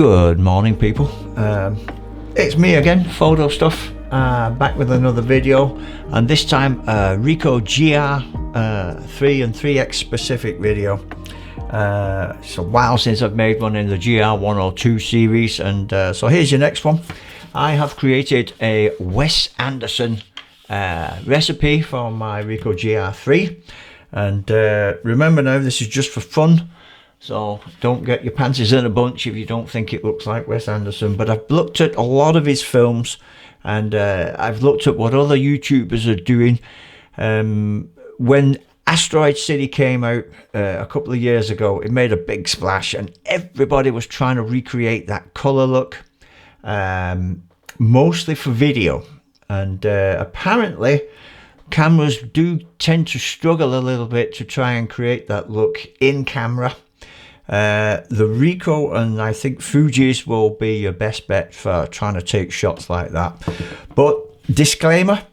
Good morning, people. It's me again, Photo Stuff, back with another video, and this time Ricoh GR3 and 3X specific video. It's a while since I've made one in the GR102 series, and so here's your next one. I have created a Wes Andersen recipe for my Ricoh GR3, and remember now, this is just for fun. So don't get your panties in a bunch if you don't think it looks like Wes Andersen. But I've looked at a lot of his films, and I've looked at what other YouTubers are doing. When Asteroid City came out a couple of years ago, it made a big splash, and everybody was trying to recreate that color look, mostly for video. And apparently cameras do tend to struggle a little bit to try and create that look in camera. The Ricoh and I think Fuji's will be your best bet for trying to take shots like that. But disclaimer,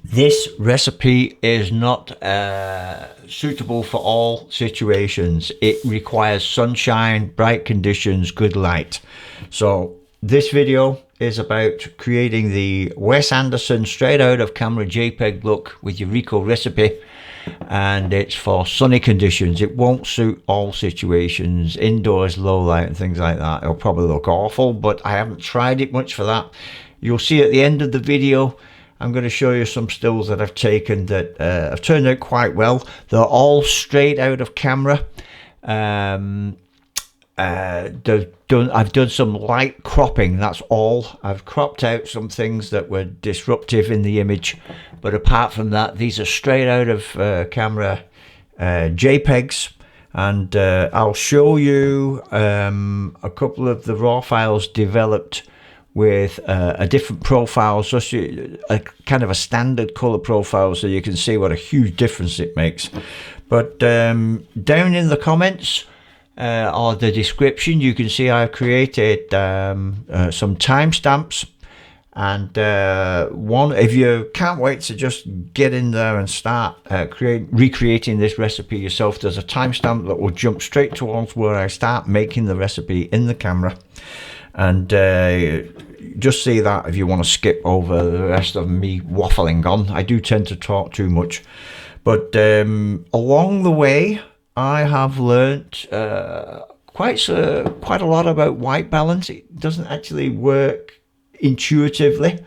this recipe is not suitable for all situations. It requires sunshine, bright conditions, good light. So this video is about creating the Wes Andersen straight out of camera JPEG look with your Ricoh recipe. And it's for sunny conditions. It won't suit all situations, indoors, low light and things like that. It'll probably look awful, but I haven't tried it much for that. You'll see at the end of the video, I'm going to show you some stills that I've taken that have turned out quite well. They're all straight out of camera. I've done some light cropping, that's all. I've cropped out some things that were disruptive in the image, but apart from that, these are straight out of camera JPEGs, and I'll show you a couple of the raw files developed with a different profile, so a kind of a standard color profile, so you can see what a huge difference it makes. But down in the comments or the description, you can see I've created some timestamps, and if you can't wait to just get in there and start recreating this recipe yourself, there's a timestamp that will jump straight towards where I start making the recipe in the camera, and just see that if you want to skip over the rest of me waffling on. I do tend to talk too much, but along the way I have learnt quite a lot about white balance. It doesn't actually work intuitively.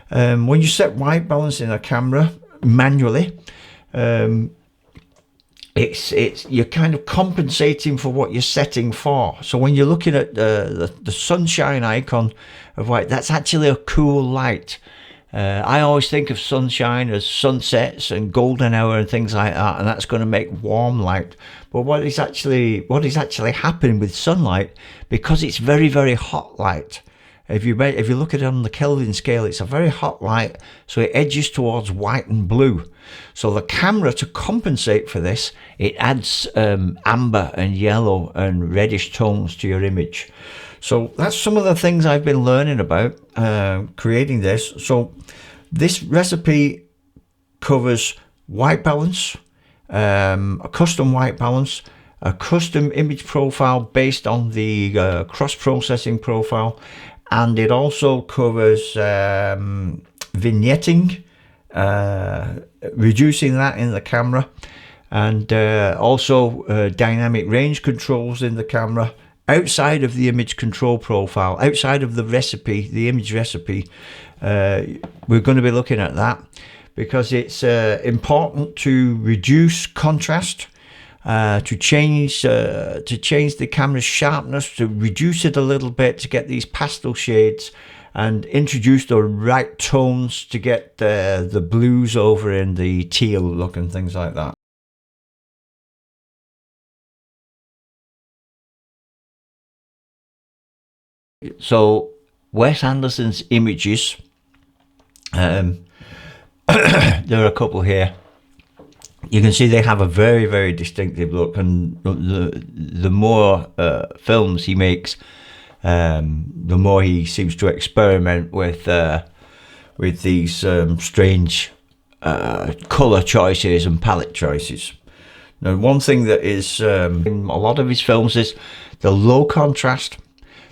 When you set white balance in a camera manually, you're kind of compensating for what you're setting for. So when you're looking at the sunshine icon of white, that's actually a cool light. I always think of sunshine as sunsets and golden hour and things like that, and that's going to make warm light. But what is actually happening with sunlight, because it's very, very hot light. If you look at it on the Kelvin scale, it's a very hot light, so it edges towards white and blue. So the camera, to compensate for this, it adds amber and yellow and reddish tones to your image. So that's some of the things I've been learning about creating this. So this recipe covers white balance, a custom white balance, a custom image profile based on the cross-processing profile, and it also covers vignetting, reducing that in the camera, and also dynamic range controls in the camera, outside of the image control profile, outside of the recipe, the image recipe. We're going to be looking at that because it's important to reduce contrast, to change the camera's sharpness, to reduce it a little bit, to get these pastel shades, and introduce the right tones to get the blues over in the teal look and things like that. So Wes Andersen's images, there are a couple here. You can see they have a very, very distinctive look, and the more films he makes, the more he seems to experiment with these strange color choices and palette choices. Now, one thing that is in a lot of his films is the low contrast,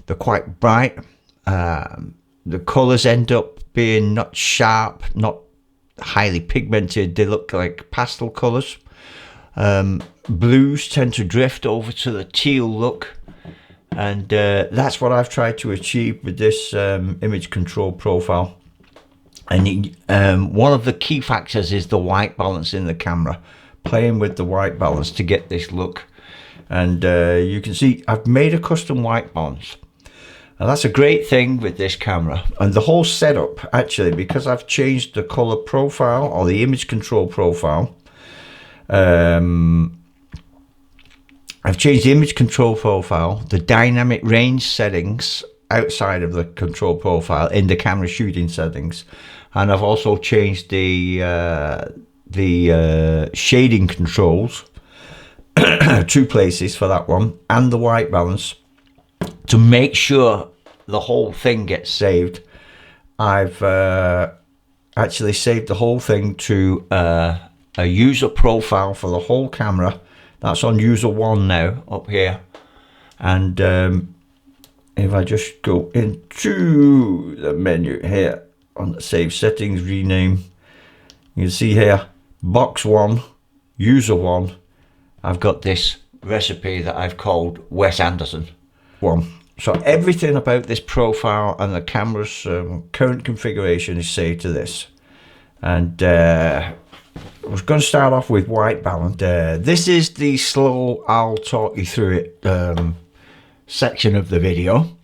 They're quite bright. The colours end up being not sharp, not highly pigmented. They look like pastel colours. Blues tend to drift over to the teal look, and that's what I've tried to achieve with this image control profile. And one of the key factors is the white balance in the camera, playing with the white balance to get this look. And you can see I've made a custom white balance, and that's a great thing with this camera. And the whole setup, actually, because I've changed the color profile or the image control profile, I've changed the image control profile, the dynamic range settings outside of the control profile in the camera shooting settings, and I've also changed the shading controls, 2 places for that one, and the white balance to make sure the whole thing gets saved. I've actually saved the whole thing to a user profile for the whole camera. That's on user 1 now up here. And if I just go into the menu here on the save settings, rename, you can see here box 1, user 1. I've got this recipe that I've called Wes Andersen 1. So everything about this profile and the camera's current configuration is saved to this. And I was going to start off with white balance. This is the slow, I'll talk you through it section of the video,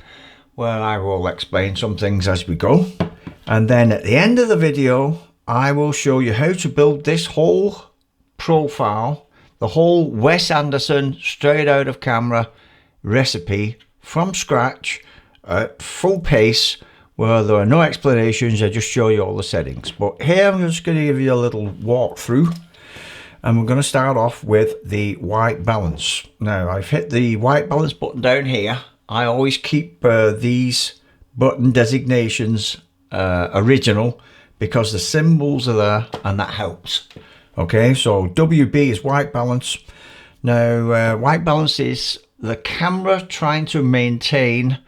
where I will explain some things as we go. And then at the end of the video, I will show you how to build this whole profile, the whole Wes Andersen straight out of camera recipe from scratch at full pace, where there are no explanations. I just show you all the settings. But here I'm just going to give you a little walkthrough, and we're going to start off with the white balance. Now I've hit the white balance button down here. I always keep these button designations original because the symbols are there and that helps. Okay, so WB is white balance. Now white balance is the camera trying to maintain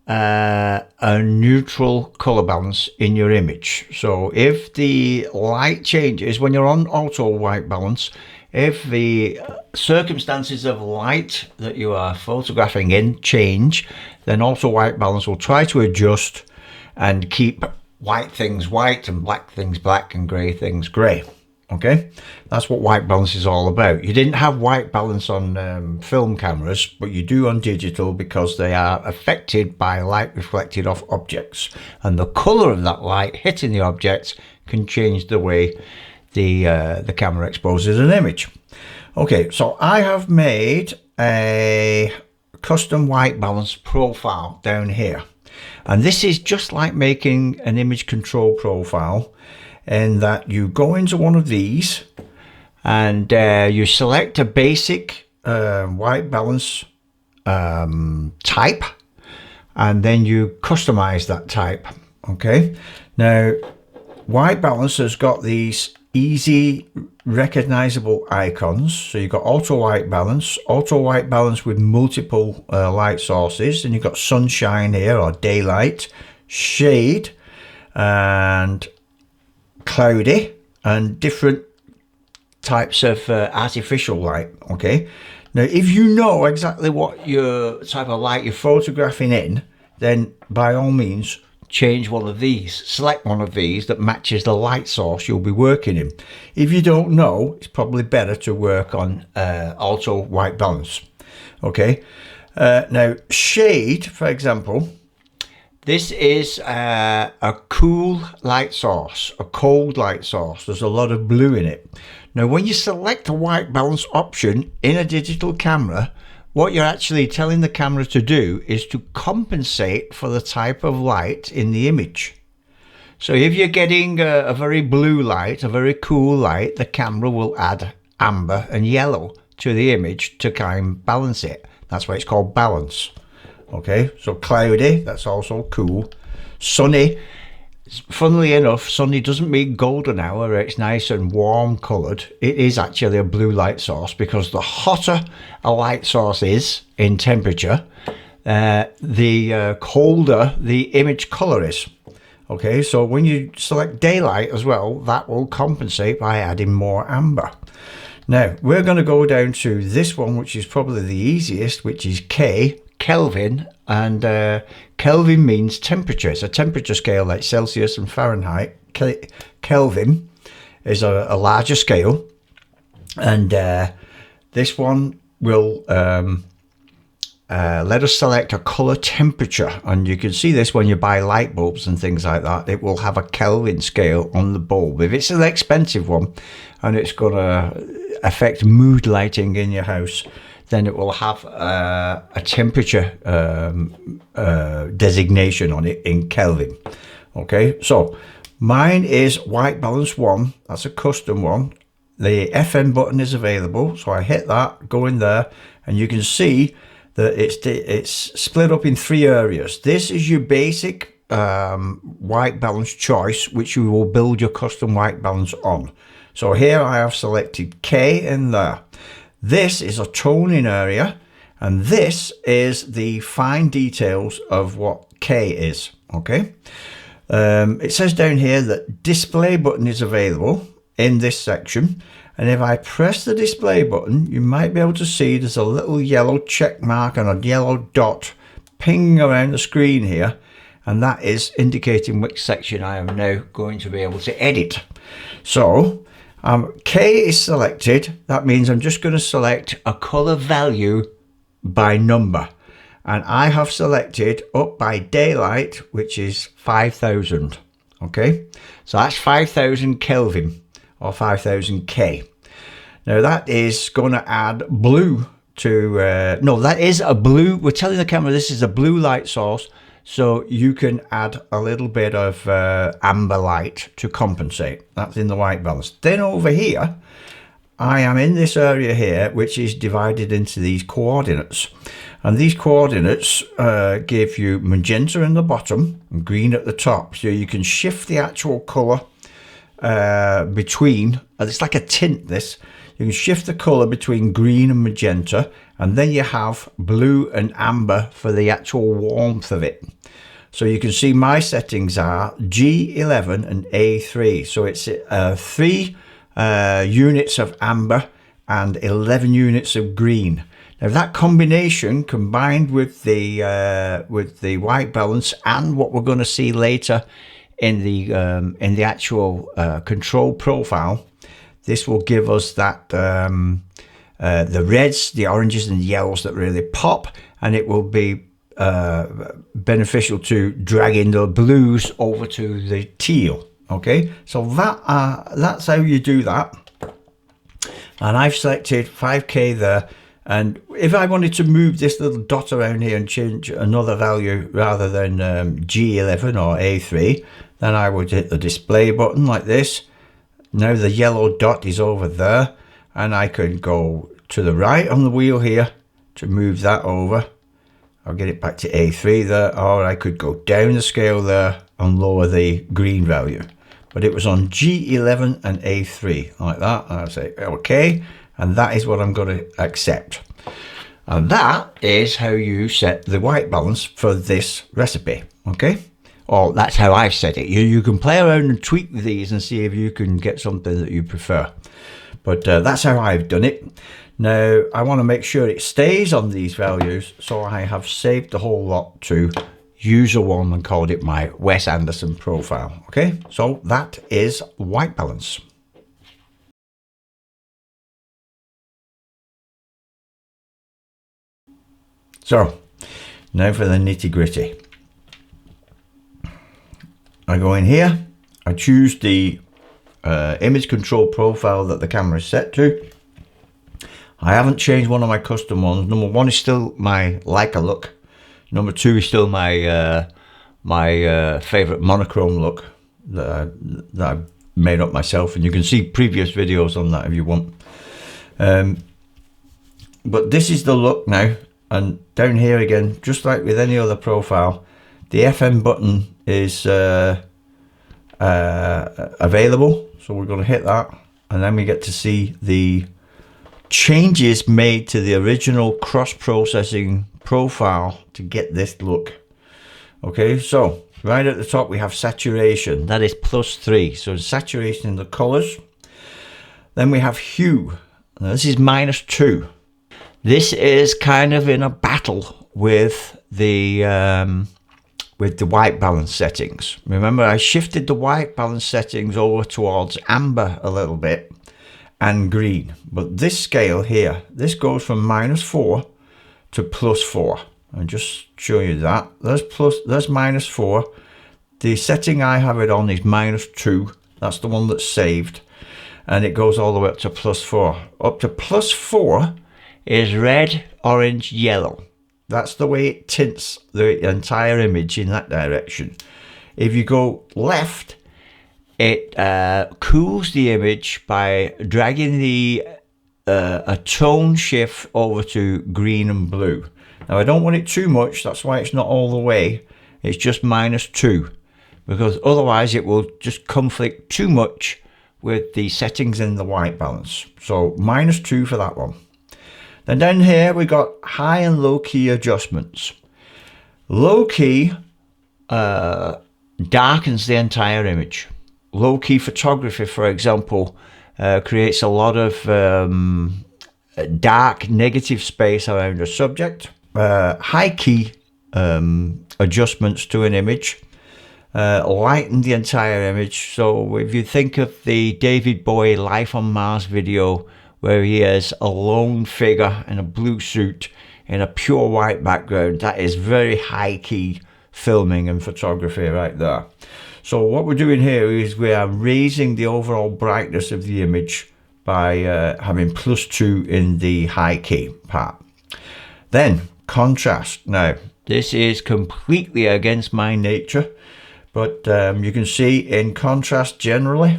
a neutral color balance in your image. So if the light changes when you're on auto white balance, if the circumstances of light that you are photographing in change, then auto white balance will try to adjust and keep white things white and black things black and gray things gray. Okay, that's what white balance is all about. You didn't have white balance on film cameras, but you do on digital because they are affected by light reflected off objects, and the color of that light hitting the objects can change the way the camera exposes an image. Okay, so I have made a custom white balance profile down here, and this is just like making an image control profile, in that you go into one of these and you select a basic white balance type, and then you customize that type. Okay, now white balance has got these easy recognizable icons. So you've got auto white balance with multiple light sources, and you've got sunshine here or daylight, shade, and cloudy, and different types of artificial light. Okay, now if you know exactly what your type of light you're photographing in, then by all means change one of these, select one of these that matches the light source you'll be working in. If you don't know, it's probably better to work on auto white balance. Okay, now shade, for example, this is a cool light source, a cold light source. There's a lot of blue in it. Now, when you select a white balance option in a digital camera, what you're actually telling the camera to do is to compensate for the type of light in the image. So if you're getting a very blue light, a very cool light, the camera will add amber and yellow to the image to kind of balance it. That's why it's called balance. Okay, so cloudy, that's also cool. Sunny, funnily enough, sunny doesn't mean golden hour, it's nice and warm coloured. It is actually a blue light source, because the hotter a light source is in temperature, the colder the image color is. Okay, so when you select daylight as well, that will compensate by adding more amber. Now we're going to go down to this one, which is probably the easiest, which is Kelvin, and Kelvin means temperature. It's a temperature scale like Celsius and Fahrenheit. Kelvin is a larger scale, and this one will let us select a color temperature, and you can see this when you buy light bulbs and things like that. It will have a Kelvin scale on the bulb. If it's an expensive one and it's going to affect mood lighting in your house, then it will have a temperature designation on it in Kelvin. Okay, so mine is white balance 1. That's a custom one. The FM button is available, so I hit that, go in there, and you can see that it's split up in 3 areas. This is your basic white balance choice, which you will build your custom white balance on. So here I have selected K in there. This is a toning area, and this is the fine details of what K is. Okay, it says down here that display button is available in this section, and if I press the display button, you might be able to see there's a little yellow check mark and a yellow dot ping around the screen here, and that is indicating which section I am now going to be able to edit. So K is selected. That means I'm just going to select a color value by number, and I have selected up by daylight, which is 5000. Okay, so that's 5000 Kelvin or 5000 K. Now that is going to add blue to no, that is a blue. We're telling the camera this is a blue light source, so you can add a little bit of amber light to compensate. That's in the white balance. Then over here I am in this area here, which is divided into these coordinates, and these coordinates give you magenta in the bottom and green at the top, so you can shift the actual color between, it's like a tint, this you can shift the color between green and magenta, and then you have blue and amber for the actual warmth of it. So you can see my settings are G11 and A3, so it's 3 units of amber and 11 units of green. Now that combination, combined with the white balance and what we're going to see later in the actual control profile, this will give us that the reds, the oranges and the yellows that really pop, and it will be beneficial to dragging the blues over to the teal. Okay, so that's how you do that, and I've selected 5K there. And if I wanted to move this little dot around here and change another value rather than G11 or A3, then I would hit the display button like this. Now the yellow dot is over there, and I could go to the right on the wheel here to move that over. I'll get it back to A3 there, or I could go down the scale there and lower the green value. But it was on G11 and A3 like that, and I'll say okay, and that is what I'm going to accept. And that is how you set the white balance for this recipe. Okay, or that's how I've set it. You can play around and tweak these and see if you can get something that you prefer, but that's how I've done it. Now I want to make sure it stays on these values, so I have saved the whole lot to user one and called it my Wes Andersen profile. Okay, so that is white balance. So now for the nitty gritty. I go in here, I choose the image control profile that the camera is set to. I haven't changed one of my custom ones. Number 1 is still my Leica look. Number 2 is still my favorite monochrome look that I made up myself, and you can see previous videos on that if you want. But this is the look now, and down here again, just like with any other profile, the FM button is available, so we're going to hit that, and then we get to see the changes made to the original cross-processing profile to get this look. Okay, so right at the top we have saturation. That is +3. So saturation in the colors. Then we have hue. Now this is -2. This is kind of in a battle with the white balance settings. Remember, I shifted the white balance settings over towards amber a little bit and green. But this scale here, this goes from -4 to +4. I'll just show you that. There's -4. The setting I have it on is -2. That's the one that's saved. And it goes all the way up to +4. Up to +4 is red, orange, yellow. That's the way it tints the entire image in that direction. If you go left, it cools the image by dragging a tone shift over to green and blue. Now I don't want it too much, that's why it's not all the way. It's just -2, because otherwise it will just conflict too much with the settings in the white balance. So -2 for that one. Then down here we got high and low key adjustments. Low key darkens the entire image. Low key photography, for example, creates a lot of dark negative space around a subject. High key adjustments to an image lighten the entire image. So if you think of the David Bowie Life on Mars video, where he is a lone figure in a blue suit in a pure white background, that is very high key filming and photography right there. So what we're doing here is we are raising the overall brightness of the image by having +2 in the high key part. Then contrast. Now this is completely against my nature, but you can see in contrast generally,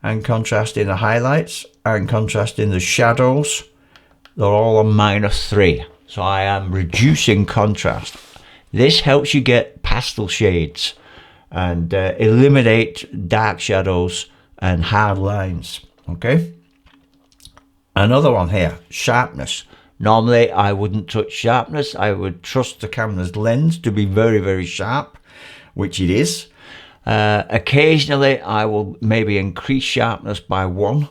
and contrast in the highlights, and contrast in the shadows, they're all on -3. So I am reducing contrast. This helps you get pastel shades and eliminate dark shadows and hard lines. Okay, another one here, sharpness. Normally I wouldn't touch sharpness. I would trust the camera's lens to be very, very sharp, which it is. Occasionally I will maybe increase sharpness by 1,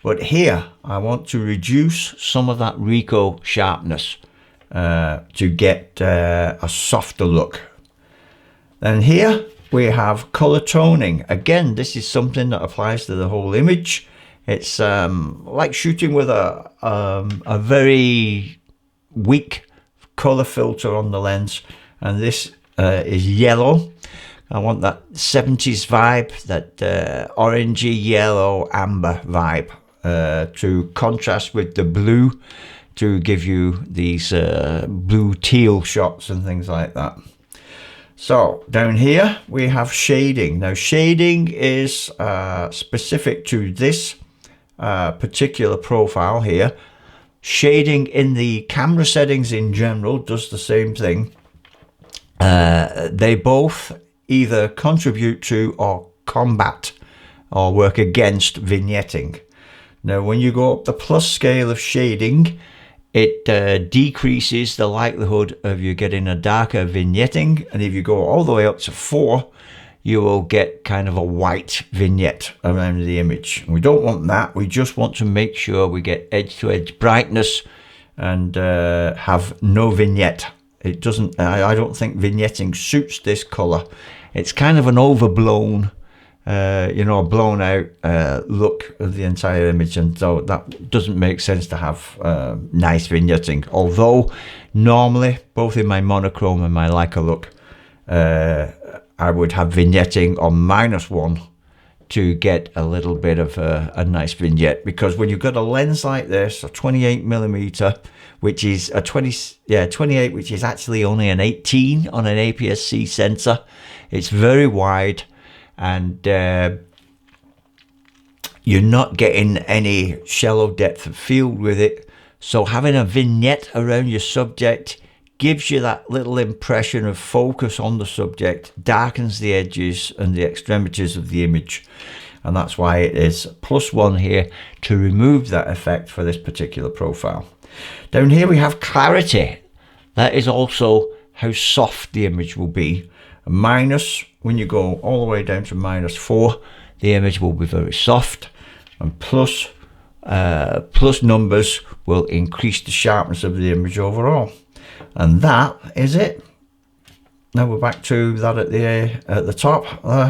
but here I want to reduce some of that Ricoh sharpness to get a softer look. Then here we have color toning. Again, this is something that applies to the whole image. It's like shooting with a very weak color filter on the lens, and this is yellow. I want that 70s vibe, that orangey, yellow, amber vibe to contrast with the blue to give you these blue teal shots and things like that. So down here we have shading. Now shading is specific to this particular profile here. Shading in the camera settings in general does the same thing. They both either contribute to or combat or work against vignetting. Now when you go up the plus scale of shading, it decreases the likelihood of you getting a darker vignetting, and if you go all the way up to 4, you will get kind of a white vignette around the image. We don't want that. We just want to make sure we get edge-to-edge brightness and have no vignette. It doesn't, I don't think vignetting suits this color. It's kind of an overblown, blown out look of the entire image, and so that doesn't make sense to have nice vignetting. Although normally, both in my monochrome and my Leica look, I would have vignetting on -1 to get a little bit of a nice vignette, because when you've got a lens like this, a 28mm, which is a 28, which is actually only an 18 on an APS-C sensor, it's very wide, and you're not getting any shallow depth of field with it. So having a vignette around your subject gives you that little impression of focus on the subject, darkens the edges and the extremities of the image, and that's why it is +1 here to remove that effect for this particular profile. Down here we have clarity. that is also how soft the image will be. Minus, when you go all the way down to -4, the image will be very soft, and plus numbers will increase the sharpness of the image overall. And that is it. Now we're back to that at the top,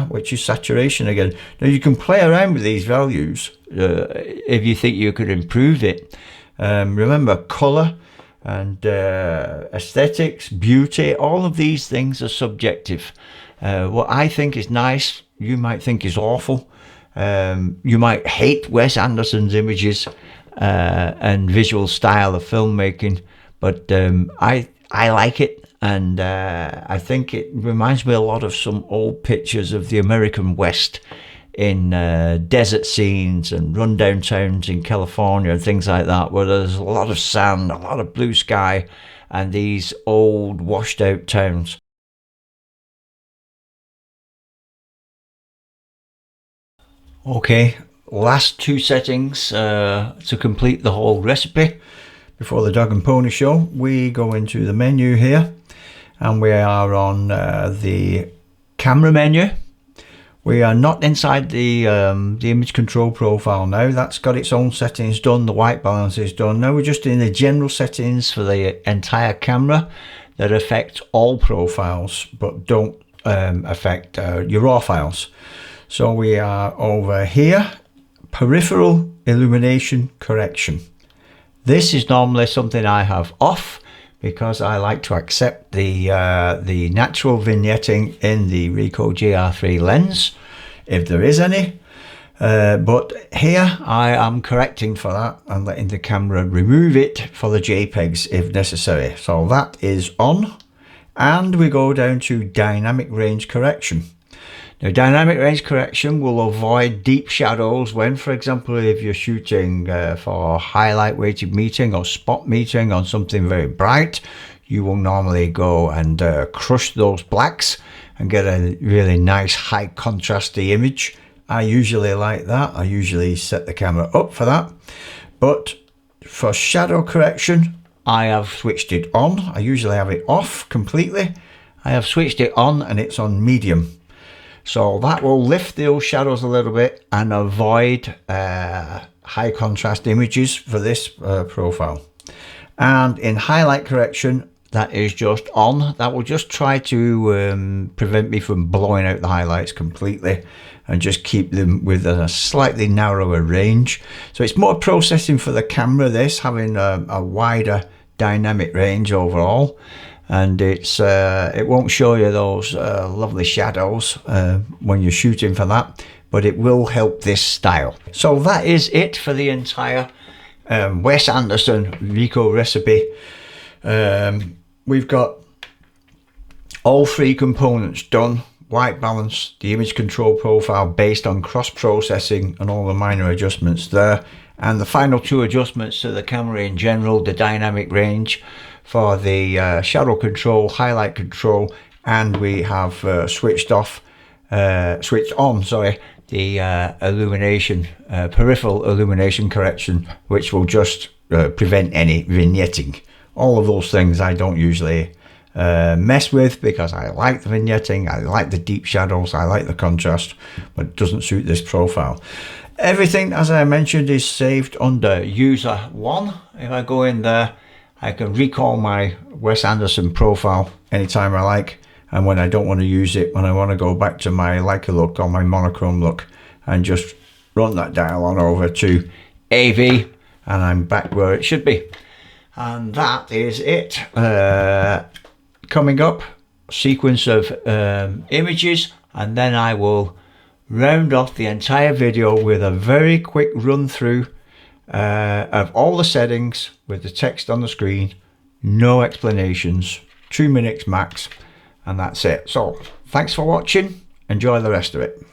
which is saturation again. Now you can play around with these values if you think you could improve it. Remember, color and aesthetics, beauty, all of these things are subjective. What I think is nice, you might think is awful. You might hate Wes Andersen's images and visual style of filmmaking, but I like it, and I think it reminds me a lot of some old pictures of the American West in desert scenes and rundown towns in California and things like that, where there's a lot of sand, a lot of blue sky, and these old washed out towns. Okay, last two settings to complete the whole recipe. Before the dog and pony show, we go into the menu here, and we are on the camera menu. We are not inside the image control profile now. That's got its own settings done. The white balance is done. Now we're just in the general settings for the entire camera that affect all profiles, but don't affect your raw files. So we are over here, peripheral illumination correction. This is normally something I have off because I like to accept the natural vignetting in the Ricoh GR3 lens, if there is any. But here I am correcting for that and letting the camera remove it for the JPEGs if necessary. So that is on, and we go down to dynamic range correction. Now, dynamic range correction will avoid deep shadows when, for example, if you're shooting for highlight weighted meeting or spot meeting on something very bright, you will normally go and crush those blacks and get a really nice high contrasty image. I usually like that. I usually set the camera up for that. But for shadow correction, I have switched it on. I usually have it off completely. I have switched it on, and it's on medium. So that will lift those shadows a little bit and avoid high contrast images for this profile. And in highlight correction, that is just on. That will just try to prevent me from blowing out the highlights completely and just keep them with a slightly narrower range. So it's more processing for the camera, this, having a wider dynamic range overall. And it's it won't show you those lovely shadows when you're shooting for that, but it will help this style. So that is it for the entire Wes Andersen Ricoh recipe. We've got all three components done: white balance, the image control profile based on cross processing and all the minor adjustments there, and the final two adjustments to the camera in general, the dynamic range for the shadow control, highlight control, and we have switched on the illumination, peripheral illumination correction, which will just prevent any vignetting. All of those things I don't usually mess with because I like the vignetting, I like the deep shadows, I like the contrast, but it doesn't suit this profile. Everything, as I mentioned, is saved under user 1. If I go in there, I can recall my Wes Andersen profile anytime I like, and when I don't want to use it, when I want to go back to my Leica look or my monochrome look, and just run that dial on over to AV, and I'm back where it should be. And that is it. Coming up, sequence of images, and then I will round off the entire video with a very quick run through of all the settings with the text on the screen, no explanations, 2 minutes max, and that's it. So thanks for watching, enjoy the rest of it.